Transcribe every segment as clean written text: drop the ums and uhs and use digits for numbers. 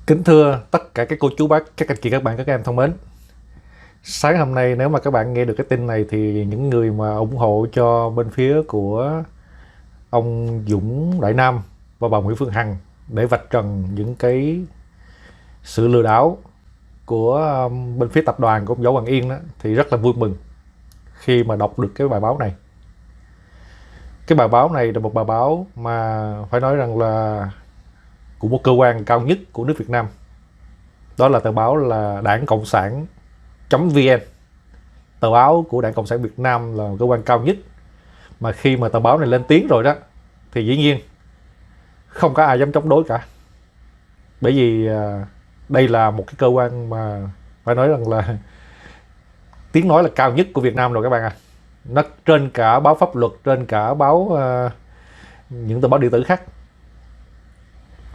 Kính thưa tất cả các cô chú bác, các anh chị các bạn, các em thân mến. Sáng hôm nay nếu mà các bạn nghe được cái tin này thì những người mà ủng hộ cho bên phía của ông Dũng Đại Nam và bà Nguyễn Phương Hằng để vạch trần những cái sự lừa đảo của bên phía tập đoàn của ông Võ Hoàng Yên đó, thì rất là vui mừng khi mà đọc được cái bài báo này. Cái bài báo này là một bài báo mà phải nói rằng là của một cơ quan cao nhất của nước Việt Nam. Đó là tờ báo là Đảng Cộng sản.vn. Tờ báo của Đảng Cộng sản Việt Nam là cơ quan cao nhất. Mà khi mà tờ báo này lên tiếng rồi đó thì dĩ nhiên không có ai dám chống đối cả. Bởi vì đây là một cái cơ quan mà phải nói rằng là tiếng nói là cao nhất của Việt Nam rồi các bạn ạ. Nó trên cả báo pháp luật, trên cả báo những tờ báo điện tử khác.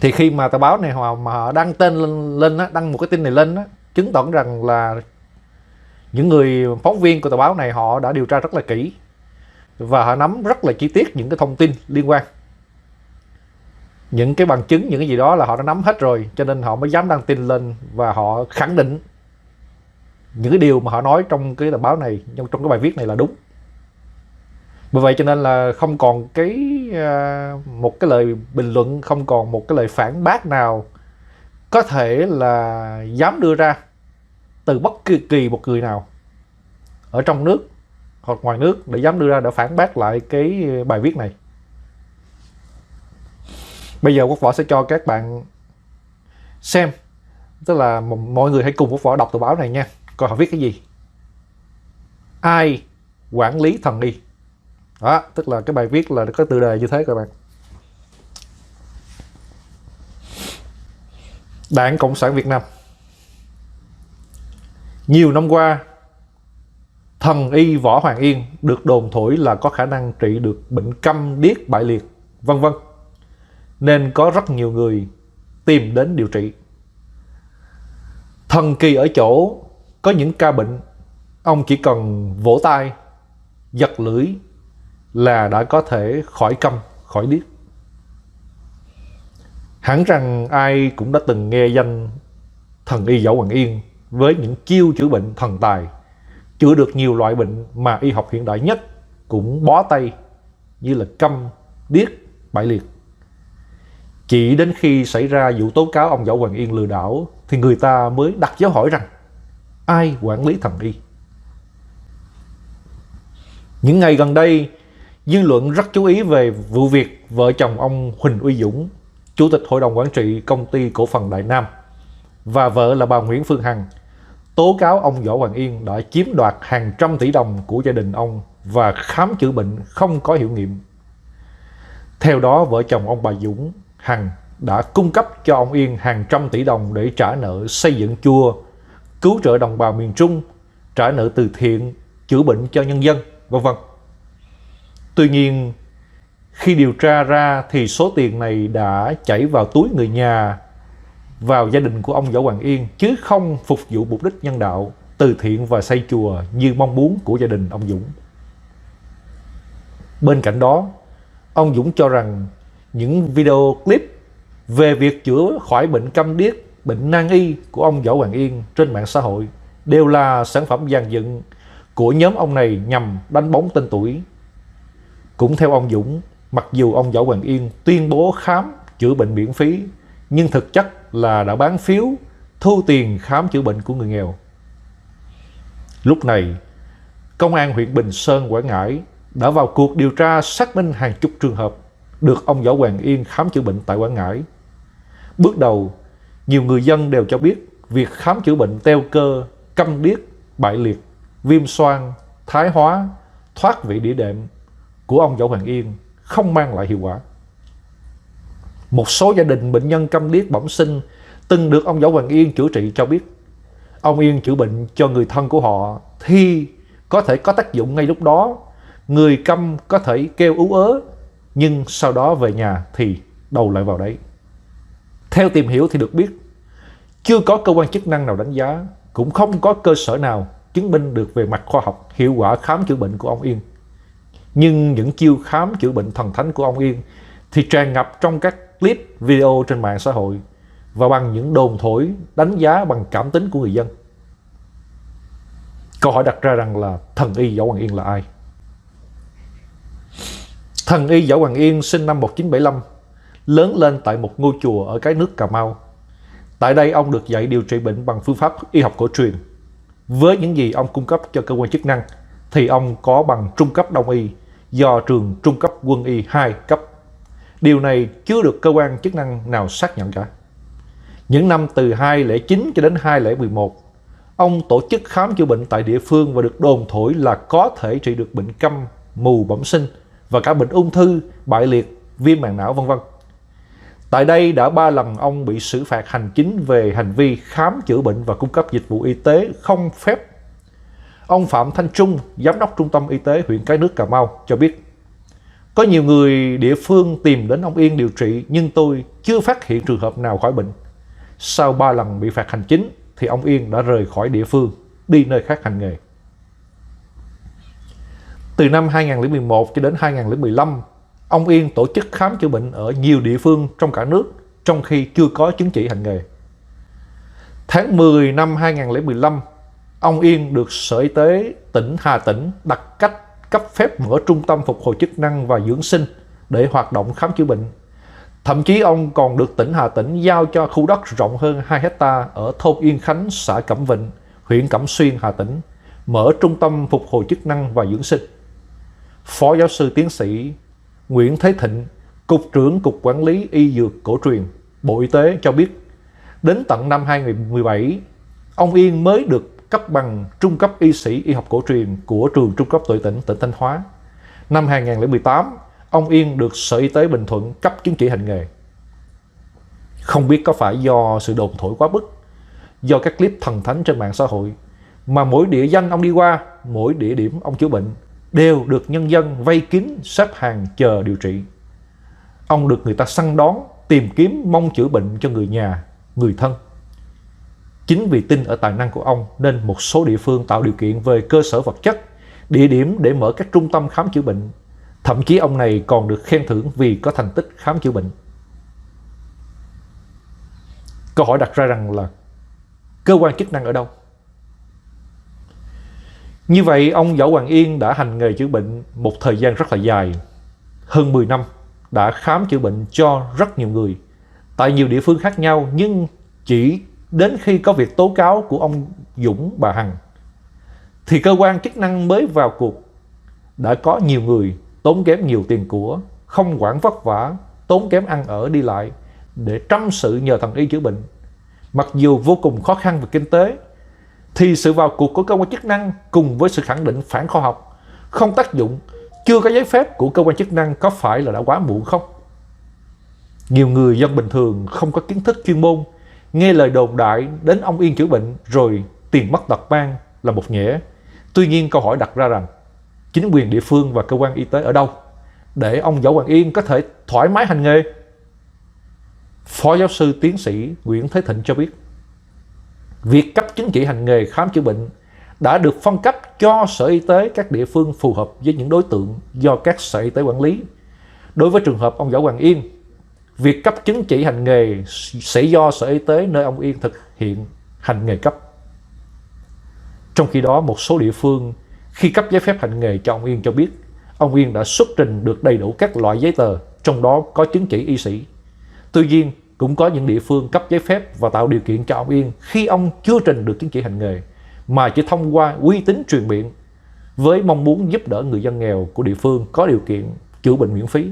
Thì khi mà tờ báo này họ đăng tên lên đăng một cái tin này lên đó, chứng tỏ rằng là những người phóng viên của tờ báo này họ đã điều tra rất là kỹ và họ nắm rất là chi tiết những cái thông tin liên quan, những cái bằng chứng, những cái gì đó là họ đã nắm hết rồi, cho nên họ mới dám đăng tin lên và họ khẳng định những cái điều mà họ nói trong cái tờ báo này, trong cái bài viết này là đúng. Bởi vậy cho nên là không còn một cái lời bình luận, không còn một cái lời phản bác nào có thể là dám đưa ra từ bất kỳ một người nào ở trong nước hoặc ngoài nước để dám đưa ra để phản bác lại cái bài viết này. Bây giờ Quốc Võ sẽ cho các bạn xem, tức là mọi người hãy cùng Quốc Võ đọc tờ báo này nha, coi họ viết cái gì. Ai quản lý thần y? Đó, tức là cái bài viết là có tựa đề như thế các bạn. Đảng Cộng sản Việt Nam. Nhiều năm qua, thần y Võ Hoàng Yên được đồn thổi là có khả năng trị được bệnh câm điếc bại liệt, vân vân, nên có rất nhiều người tìm đến điều trị. Thần kỳ ở chỗ có những ca bệnh ông chỉ cần vỗ tay, giật lưỡi là đã có thể khỏi câm, khỏi điếc. Hẳn rằng ai cũng đã từng nghe danh thần y Võ Hoàng Yên với những chiêu chữa bệnh thần tài, chữa được nhiều loại bệnh mà y học hiện đại nhất cũng bó tay, như là câm, điếc, bại liệt. Chỉ đến khi xảy ra vụ tố cáo ông Võ Hoàng Yên lừa đảo thì người ta mới đặt dấu hỏi rằng ai quản lý thần y. Những ngày gần đây, dư luận rất chú ý về vụ việc vợ chồng ông Huỳnh Uy Dũng, Chủ tịch Hội đồng Quản trị Công ty Cổ phần Đại Nam, và vợ là bà Nguyễn Phương Hằng tố cáo ông Võ Hoàng Yên đã chiếm đoạt hàng trăm tỷ đồng của gia đình ông và khám chữa bệnh không có hiệu nghiệm. Theo đó, vợ chồng ông bà Dũng, Hằng đã cung cấp cho ông Yên hàng trăm tỷ đồng để trả nợ xây dựng chùa, cứu trợ đồng bào miền Trung, trả nợ từ thiện, chữa bệnh cho nhân dân, vân vân. Tuy nhiên, khi điều tra ra thì số tiền này đã chảy vào túi người nhà, vào gia đình của ông Võ Hoàng Yên, chứ không phục vụ mục đích nhân đạo, từ thiện và xây chùa như mong muốn của gia đình ông Dũng. Bên cạnh đó, ông Dũng cho rằng những video clip về việc chữa khỏi bệnh câm điếc, bệnh nan y của ông Võ Hoàng Yên trên mạng xã hội đều là sản phẩm dàn dựng của nhóm ông này nhằm đánh bóng tên tuổi. Cũng theo ông Dũng, mặc dù ông Võ Hoàng Yên tuyên bố khám chữa bệnh miễn phí, nhưng thực chất là đã bán phiếu thu tiền khám chữa bệnh của người nghèo. Lúc này, Công an huyện Bình Sơn, Quảng Ngãi đã vào cuộc điều tra xác minh hàng chục trường hợp được ông Võ Hoàng Yên khám chữa bệnh tại Quảng Ngãi. Bước đầu, nhiều người dân đều cho biết việc khám chữa bệnh teo cơ, câm điếc, bại liệt, viêm xoang, thái hóa, thoát vị đĩa đệm của ông Võ Hoàng Yên không mang lại hiệu quả. Một số gia đình bệnh nhân câm điếc bẩm sinh từng được ông Võ Hoàng Yên chữa trị cho biết ông Yên chữa bệnh cho người thân của họ thì có thể có tác dụng ngay lúc đó, người câm có thể kêu ú ớ, nhưng sau đó về nhà thì đầu lại vào đấy. Theo tìm hiểu thì được biết, chưa có cơ quan chức năng nào đánh giá, cũng không có cơ sở nào chứng minh được về mặt khoa học hiệu quả khám chữa bệnh của ông Yên. Nhưng những chiêu khám chữa bệnh thần thánh của ông Yên thì tràn ngập trong các clip video trên mạng xã hội, và bằng những đồn thổi đánh giá bằng cảm tính của người dân. Câu hỏi đặt ra rằng là thần y Võ Hoàng Yên là ai? Thần y Võ Hoàng Yên sinh năm 1975, lớn lên tại một ngôi chùa ở cái nước Cà Mau. Tại đây ông được dạy điều trị bệnh bằng phương pháp y học cổ truyền. Với những gì ông cung cấp cho cơ quan chức năng thì ông có bằng trung cấp đông y do trường trung cấp quân y 2 cấp. Điều này chưa được cơ quan chức năng nào xác nhận cả. Những năm từ 2009 cho đến 2011, ông tổ chức khám chữa bệnh tại địa phương và được đồn thổi là có thể trị được bệnh câm, mù bẩm sinh và cả bệnh ung thư, bại liệt, viêm màng não v.v. Tại đây đã 3 lần ông bị xử phạt hành chính về hành vi khám chữa bệnh và cung cấp dịch vụ y tế không phép. Ông Phạm Thanh Trung, giám đốc trung tâm y tế huyện Cái Nước Cà Mau cho biết: có nhiều người địa phương tìm đến ông Yên điều trị nhưng tôi chưa phát hiện trường hợp nào khỏi bệnh. Sau 3 lần bị phạt hành chính thì ông Yên đã rời khỏi địa phương, đi nơi khác hành nghề. Từ năm 2011 cho đến 2015, ông Yên tổ chức khám chữa bệnh ở nhiều địa phương trong cả nước trong khi chưa có chứng chỉ hành nghề. Tháng 10 năm 2015, ông Yên được Sở Y tế tỉnh Hà Tĩnh đặt cách cấp phép mở trung tâm phục hồi chức năng và dưỡng sinh để hoạt động khám chữa bệnh. Thậm chí ông còn được tỉnh Hà Tĩnh giao cho khu đất rộng hơn 2 hectare ở thôn Yên Khánh, xã Cẩm Vịnh, huyện Cẩm Xuyên, Hà Tĩnh, mở trung tâm phục hồi chức năng và dưỡng sinh. Phó giáo sư tiến sĩ Nguyễn Thế Thịnh, Cục trưởng Cục Quản lý Y Dược Cổ truyền, Bộ Y tế cho biết, đến tận năm 2017, ông Yên mới được cấp bằng trung cấp y sĩ y học cổ truyền của trường Trung cấp Tuệ Tĩnh, tỉnh Thanh Hóa. Năm 2018, ông Yên được Sở Y tế Bình Thuận cấp chứng chỉ hành nghề. Không biết có phải do sự đồn thổi quá mức, do các clip thần thánh trên mạng xã hội, mà mỗi địa danh ông đi qua, mỗi địa điểm ông chữa bệnh đều được nhân dân vây kín xếp hàng chờ điều trị. Ông được người ta săn đón, tìm kiếm mong chữa bệnh cho người nhà, người thân. Chính vì tin ở tài năng của ông nên một số địa phương tạo điều kiện về cơ sở vật chất, địa điểm để mở các trung tâm khám chữa bệnh. Thậm chí ông này còn được khen thưởng vì có thành tích khám chữa bệnh. Câu hỏi đặt ra rằng là cơ quan chức năng ở đâu? Như vậy, ông Võ Hoàng Yên đã hành nghề chữa bệnh một thời gian rất là dài, hơn 10 năm, đã khám chữa bệnh cho rất nhiều người tại nhiều địa phương khác nhau, nhưng chỉ đến khi có việc tố cáo của ông Dũng, bà Hằng thì cơ quan chức năng mới vào cuộc. Đã có nhiều người tốn kém nhiều tiền của, không quản vất vả, tốn kém ăn ở đi lại để trăm sự nhờ thần y chữa bệnh. Mặc dù vô cùng khó khăn về kinh tế, thì sự vào cuộc của cơ quan chức năng cùng với sự khẳng định phản khoa học, không tác dụng, chưa có giấy phép của cơ quan chức năng có phải là đã quá muộn không? Nhiều người dân bình thường không có kiến thức chuyên môn, nghe lời đồn đại đến ông Yên chữa bệnh rồi tiền mất tật mang là một nhẽ. Tuy nhiên câu hỏi đặt ra rằng chính quyền địa phương và cơ quan y tế ở đâu để ông Võ Hoàng Yên có thể thoải mái hành nghề? Phó giáo sư tiến sĩ Nguyễn Thế Thịnh cho biết, việc cấp chứng chỉ hành nghề khám chữa bệnh đã được phân cấp cho Sở Y tế các địa phương phù hợp với những đối tượng do các Sở Y tế quản lý. Đối với trường hợp ông Võ Hoàng Yên, việc cấp chứng chỉ hành nghề sẽ do Sở Y tế nơi ông Yên thực hiện hành nghề cấp. Trong khi đó, một số địa phương khi cấp giấy phép hành nghề cho ông Yên cho biết, ông Yên đã xuất trình được đầy đủ các loại giấy tờ, trong đó có chứng chỉ y sĩ. Tuy nhiên, cũng có những địa phương cấp giấy phép và tạo điều kiện cho ông Yên khi ông chưa trình được chứng chỉ hành nghề, mà chỉ thông qua uy tín truyền miệng với mong muốn giúp đỡ người dân nghèo của địa phương có điều kiện chữa bệnh miễn phí.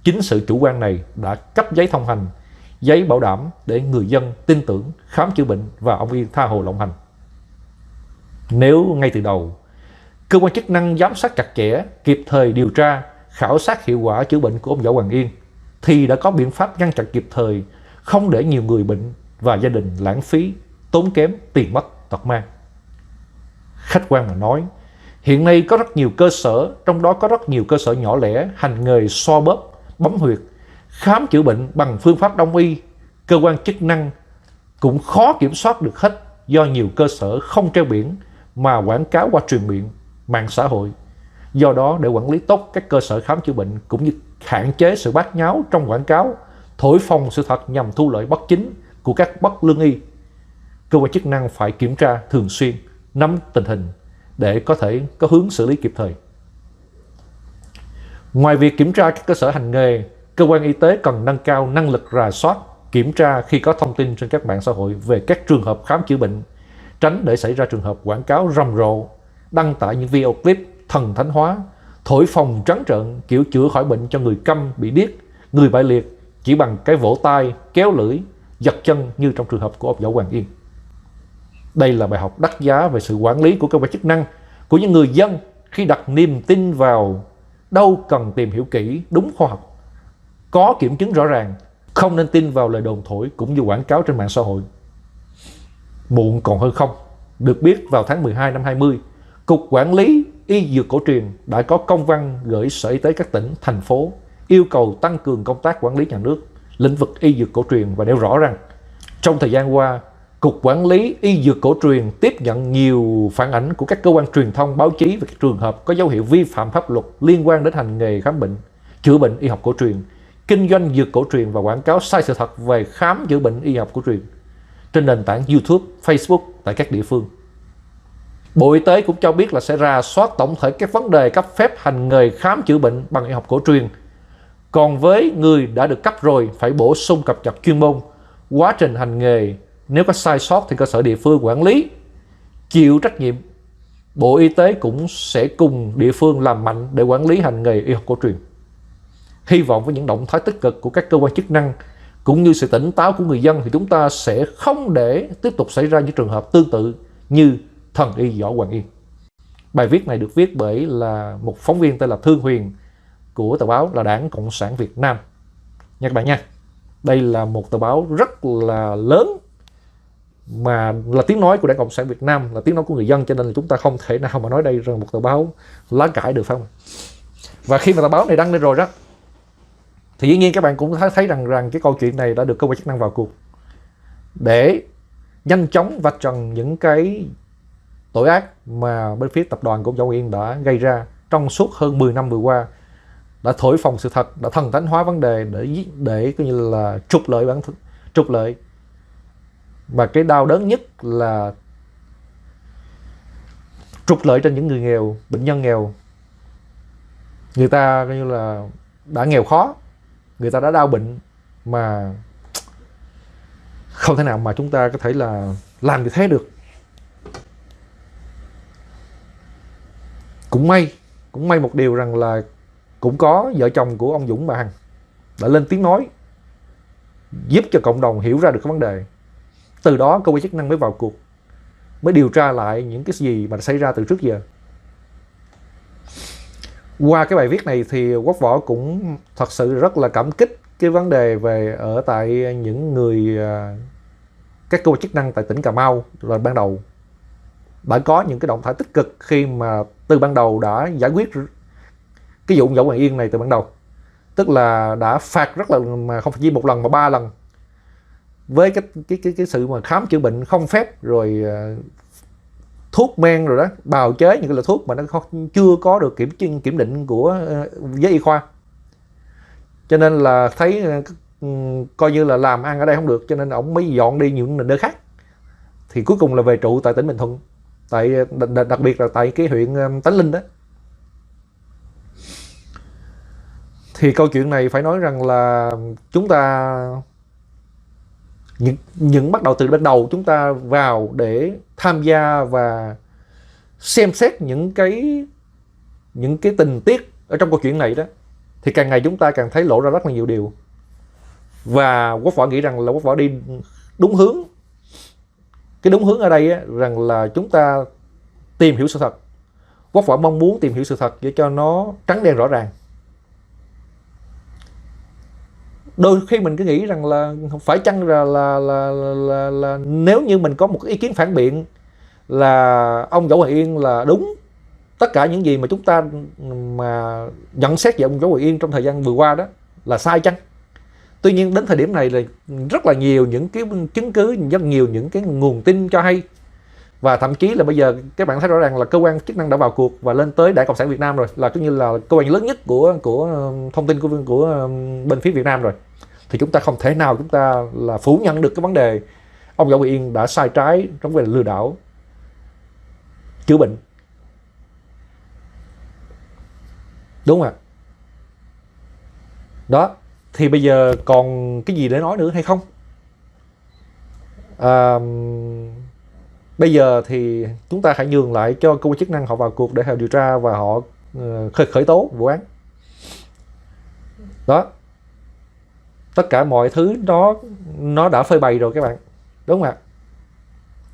Chính sự chủ quan này đã cấp giấy thông hành, giấy bảo đảm để người dân tin tưởng khám chữa bệnh và ông Yên tha hồ lộng hành. Nếu ngay từ đầu, cơ quan chức năng giám sát chặt chẽ, kịp thời điều tra, khảo sát hiệu quả chữa bệnh của ông Võ Hoàng Yên, thì đã có biện pháp ngăn chặn kịp thời, không để nhiều người bệnh và gia đình lãng phí, tốn kém, tiền mất, tật mang. Khách quan mà nói, hiện nay có rất nhiều cơ sở, trong đó có rất nhiều cơ sở nhỏ lẻ, hành nghề xoa bóp, bấm huyệt, khám chữa bệnh bằng phương pháp đông y. Cơ quan chức năng cũng khó kiểm soát được hết do nhiều cơ sở không treo biển mà quảng cáo qua truyền miệng, mạng xã hội. Do đó, để quản lý tốt các cơ sở khám chữa bệnh cũng như hạn chế sự bát nháo trong quảng cáo, thổi phồng sự thật nhằm thu lợi bất chính, của các bất lương y. Cơ quan chức năng phải kiểm tra thường xuyên, nắm tình hình để có thể có hướng xử lý kịp thời. Ngoài việc kiểm tra các cơ sở hành nghề, cơ quan y tế cần nâng cao năng lực rà soát, kiểm tra khi có thông tin trên các mạng xã hội về các trường hợp khám chữa bệnh, tránh để xảy ra trường hợp quảng cáo rầm rộ, đăng tải những video clip thần thánh hóa, thổi phồng trắng trợn kiểu chữa khỏi bệnh cho người câm, bị điếc, người bại liệt chỉ bằng cái vỗ tay, kéo lưỡi, giật chân như trong trường hợp của ông Võ Hoàng Yên. Đây là bài học đắt giá về sự quản lý của cơ quan chức năng, của những người dân khi đặt niềm tin vào đâu cần tìm hiểu kỹ, đúng khoa học, có kiểm chứng rõ ràng, không nên tin vào lời đồn thổi cũng như quảng cáo trên mạng xã hội. Muộn còn hơn không. Được biết vào tháng 12 năm 20, Cục Quản lý Y Dược Cổ truyền đã có công văn gửi Sở Y tế các tỉnh, thành phố yêu cầu tăng cường công tác quản lý nhà nước lĩnh vực y dược cổ truyền và nêu rõ rằng trong thời gian qua, Cục Quản lý Y Dược Cổ truyền tiếp nhận nhiều phản ánh của các cơ quan truyền thông, báo chí về các trường hợp có dấu hiệu vi phạm pháp luật liên quan đến hành nghề khám bệnh, chữa bệnh y học cổ truyền, kinh doanh dược cổ truyền và quảng cáo sai sự thật về khám chữa bệnh y học cổ truyền trên nền tảng YouTube, Facebook tại các địa phương. Bộ Y tế cũng cho biết là sẽ rà soát tổng thể các vấn đề cấp phép hành nghề khám chữa bệnh bằng y học cổ truyền. Còn với người đã được cấp rồi, phải bổ sung cập nhật chuyên môn, quá trình hành nghề. Nếu có sai sót thì cơ sở địa phương quản lý, chịu trách nhiệm. Bộ Y tế cũng sẽ cùng địa phương làm mạnh để quản lý hành nghề y học cổ truyền. Hy vọng với những động thái tích cực của các cơ quan chức năng cũng như sự tỉnh táo của người dân thì chúng ta sẽ không để tiếp tục xảy ra những trường hợp tương tự như thần y Võ Hoàng Yên. Bài viết này được viết bởi là một phóng viên tên là Thương Huyền của tờ báo là Đảng Cộng sản Việt Nam nha các bạn nha. Đây là một tờ báo rất là lớn mà là tiếng nói của Đảng Cộng sản Việt Nam, là tiếng nói của người dân, cho nên là chúng ta không thể nào mà nói đây là một tờ báo lá cải được, phải không? Và khi mà tờ báo này đăng lên rồi đó thì dĩ nhiên các bạn cũng thấy rằng cái câu chuyện này đã được cơ quan chức năng vào cuộc để nhanh chóng vạch trần những cái tội ác mà bên phía tập đoàn của Võ Hoàng Yên đã gây ra trong suốt hơn 10 năm vừa qua, đã thổi phồng sự thật, đã thần thánh hóa vấn đề để coi như là trục lợi. Và cái đau đớn nhất là trục lợi trên những người nghèo, bệnh nhân nghèo. Người ta coi như là đã nghèo khó, người ta đã đau bệnh mà không thể nào mà chúng ta có thể là làm như thế được. Cũng may một điều rằng là cũng có vợ chồng của ông Dũng bà Hằng đã lên tiếng nói, giúp cho cộng đồng hiểu ra được cái vấn đề. Từ đó cơ quan chức năng mới vào cuộc, mới điều tra lại những cái gì mà xảy ra từ trước giờ. Qua cái bài viết này thì Quốc Võ cũng thật sự rất là cảm kích cái vấn đề về ở tại những người các cơ quan chức năng tại tỉnh Cà Mau là ban đầu đã có những cái động thái tích cực khi mà từ ban đầu đã giải quyết cái vụ Võ Hoàng Yên này từ ban đầu, tức là đã phạt rất là, mà không phải chỉ một lần mà 3 lần với cái sự mà khám chữa bệnh không phép, rồi thuốc men rồi đó, bào chế những cái loại thuốc mà nó chưa có được kiểm định của giới y khoa, cho nên là thấy coi như là làm ăn ở đây không được, cho nên ông mới dọn đi những nơi khác. Thì cuối cùng là về trụ tại tỉnh Bình Thuận, tại đặc biệt là tại cái huyện Tánh Linh đó. Thì câu chuyện này phải nói rằng là chúng ta những bắt đầu từ ban đầu chúng ta vào để tham gia và xem xét những cái tình tiết ở trong câu chuyện này đó, thì càng ngày chúng ta càng thấy lộ ra rất là nhiều điều. Và Quốc Võ nghĩ rằng là Quốc Võ đi đúng hướng. Cái đúng hướng ở đây á, rằng là chúng ta tìm hiểu sự thật. Quốc Võ mong muốn tìm hiểu sự thật để cho nó trắng đen rõ ràng. Đôi khi mình cứ nghĩ rằng là phải chăng là nếu như mình có một ý kiến phản biện là ông Võ Hoàng Yên là đúng, tất cả những gì mà chúng ta mà nhận xét về ông Võ Hoàng Yên trong thời gian vừa qua đó là sai chăng? Tuy nhiên đến thời điểm này là rất là nhiều những cái chứng cứ, rất nhiều những cái nguồn tin cho hay, và thậm chí là bây giờ các bạn thấy rõ ràng là cơ quan chức năng đã vào cuộc và lên tới Đảng Cộng sản Việt Nam rồi, là cứ như là cơ quan lớn nhất của thông tin của bên phía Việt Nam rồi, thì chúng ta không thể nào chúng ta là phủ nhận được cái vấn đề ông Võ Văn Yên đã sai trái trong về lừa đảo chữa bệnh. Đúng không ạ? Đó, thì bây giờ còn cái gì để nói nữa hay không? Bây giờ thì chúng ta hãy nhường lại cho cơ quan chức năng họ vào cuộc để họ điều tra và họ khởi tố vụ án. Đó, tất cả mọi thứ đó nó đã phơi bày rồi các bạn, đúng không ạ?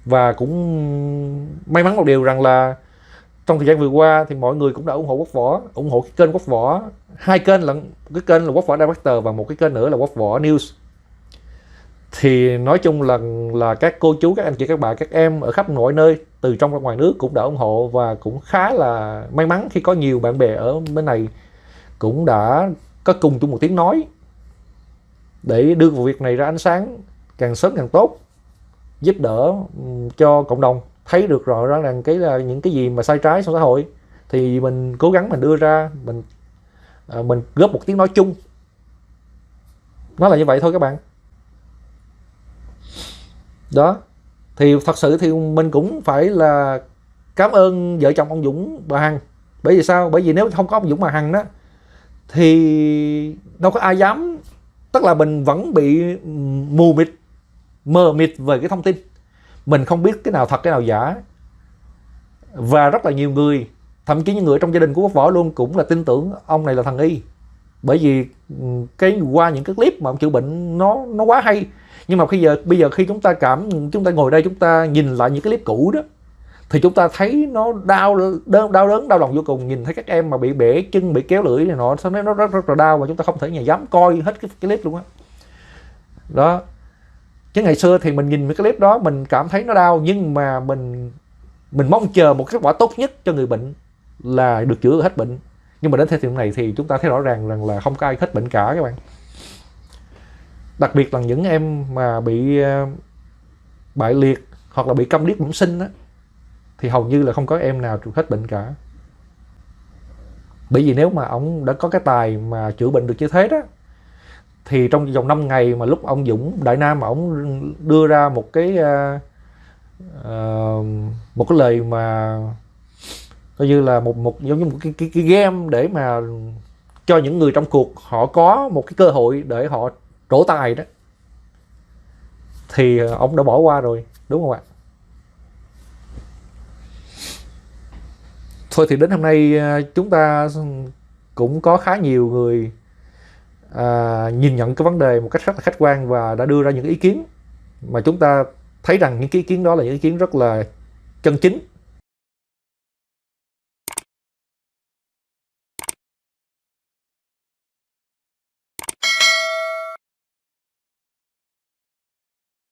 Và cũng may mắn một điều rằng là trong thời gian vừa qua thì mọi người cũng đã ủng hộ Quốc Võ, ủng hộ cái kênh Quốc Võ, hai kênh lận, cái kênh là Quốc Võ Director và một cái kênh nữa là Quốc Võ News. Thì nói chung là các cô chú, các anh chị, các bạn, các em ở khắp mọi nơi từ trong và ngoài nước cũng đã ủng hộ, và cũng khá là may mắn khi có nhiều bạn bè ở bên này cũng đã có cùng chung một tiếng nói để đưa vụ việc này ra ánh sáng càng sớm càng tốt, giúp đỡ cho cộng đồng thấy được rõ ràng cái là những cái gì mà sai trái trong xã hội thì mình cố gắng mình đưa ra, mình góp một tiếng nói chung. Nó là như vậy thôi các bạn. Đó, thì thật sự thì mình cũng phải là cảm ơn vợ chồng ông Dũng bà Hằng. Bởi vì sao? Bởi vì nếu không có ông Dũng bà Hằng đó thì đâu có ai dám, tức là mình vẫn bị mờ mịt về cái thông tin, mình không biết cái nào thật cái nào giả. Và rất là nhiều người, thậm chí những người trong gia đình của Quốc Võ luôn cũng là tin tưởng ông này là thần y, bởi vì qua những cái clip mà ông chữa bệnh nó quá hay. Nhưng mà bây giờ khi chúng ta ngồi đây chúng ta nhìn lại những cái clip cũ đó thì chúng ta thấy nó đau đớn đau lòng vô cùng. Nhìn thấy các em mà bị bể chân, bị kéo lưỡi này nọ, nó rất là đau, và chúng ta không thể dám coi hết cái clip luôn á. Đó, chứ ngày xưa thì mình nhìn cái clip đó mình cảm thấy nó đau, nhưng mà mình mong chờ một kết quả tốt nhất cho người bệnh là được chữa hết bệnh. Nhưng mà đến thời điểm này thì chúng ta thấy rõ ràng rằng là không có ai hết bệnh cả các bạn. Đặc biệt là những em mà bị bại liệt hoặc là bị câm điếc bẩm sinh á, thì hầu như là không có em nào hết bệnh cả. Bởi vì nếu mà ông đã có cái tài mà chữa bệnh được như thế đó, thì trong vòng 5 ngày mà lúc ông Dũng Đại Nam mà ông đưa ra một cái lời mà coi như là giống như một cái game để mà cho những người trong cuộc họ có một cái cơ hội để họ trổ tài đó, thì ông đã bỏ qua rồi, đúng không ạ? Thôi thì đến hôm nay chúng ta cũng có khá nhiều người nhìn nhận cái vấn đề một cách rất là khách quan và đã đưa ra những ý kiến mà chúng ta thấy rằng những cái ý kiến đó là những ý kiến rất là chân chính